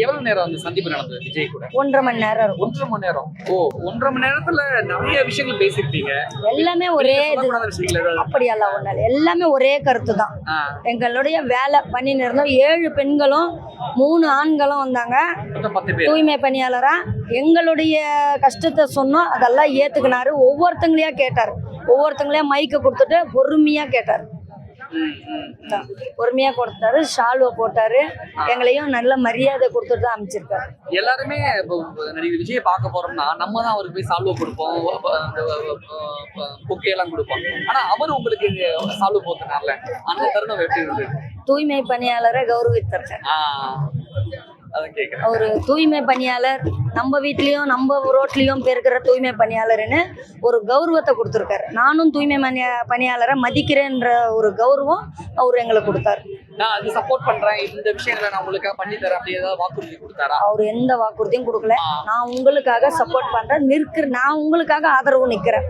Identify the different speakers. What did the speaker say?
Speaker 1: எவ்வளவு நேரம் அந்த சந்திப்பு நடந்தது விஜய் கூட?
Speaker 2: 1.5 மணி நேரம் இருக்கும்.
Speaker 1: 1.5 மணி நேரம். ஓ, 1.5 மணி நேரத்துல நிறைய விஷயங்கள் பேசிருப்பீங்க.
Speaker 2: எல்லாமே ஒரே இது.
Speaker 1: விஷயங்கள் ஏதாவது?
Speaker 2: அப்படியெல்லாம் ஒண்ணால எல்லாமே ஒரே கருத்து தான். எங்களுடைய வேலை பண்ணின்னு இருந்தோம். 7 பெண்களும் 3 ஆண்களும் வந்தாங்க.
Speaker 1: மொத்தம் 10 பேர்.
Speaker 2: தூய்மை பணியாளரா எங்களுடைய கஷ்டத்தை சொன்னோம். அதெல்லாம் ஏத்துக்கினாரு. ஒவ்வொருத்தங்களையா கேட்டார். ஒவ்வொருத்தங்களையா மைக்க கொடுத்துட்டு பொறுமையா கேட்டார். பொறுமையா கொடுத்தாரு. ஷால்வை போட்டாரு. எங்களையும் நல்ல மரியாதை கொடுத்துட்டு தான் அமைச்சிருக்காரு.
Speaker 1: எல்லாருமே நடிகர் விஜயை பார்க்க போறோம்னா நம்ம தான் அவருக்கு போய் சால்வை கொடுப்போம், பொக்கே எல்லாம் கொடுப்போம். ஆனா அவர் உங்களுக்கு சால்வை போத்தினார்ல, அந்த தருணம் எப்படி இருந்தது?
Speaker 2: தூய்மை பணியாளரை கௌரவித்திருக்காரு. ஒரு தூய்மை பணியாளர் நம்ம வீட்லயும் நம்ம ரோட்லயும் இருக்கிற தூய்மை பணியாளர்னு ஒரு கௌரவத்தை கொடுத்துருக்காரு. நானும் தூய்மை பணியாளரை மதிக்கிறேன்ற ஒரு கௌரவம் அவர் எங்களுக்கு கொடுத்தாரு.
Speaker 1: நான் அது சப்போர்ட் பண்றேன், இந்த விஷயங்களை நான் உங்களுக்காக பண்ணி தரேன் அப்படி ஏதாவது வாக்குறுதி கொடுத்தாரா?
Speaker 2: அவர் எந்த வாக்குறுதியும் கொடுக்கல. நான் உங்களுக்காக சப்போர்ட் பண்றேன், நான் உங்களுக்காக ஆதரவு நிக்கிறேன்.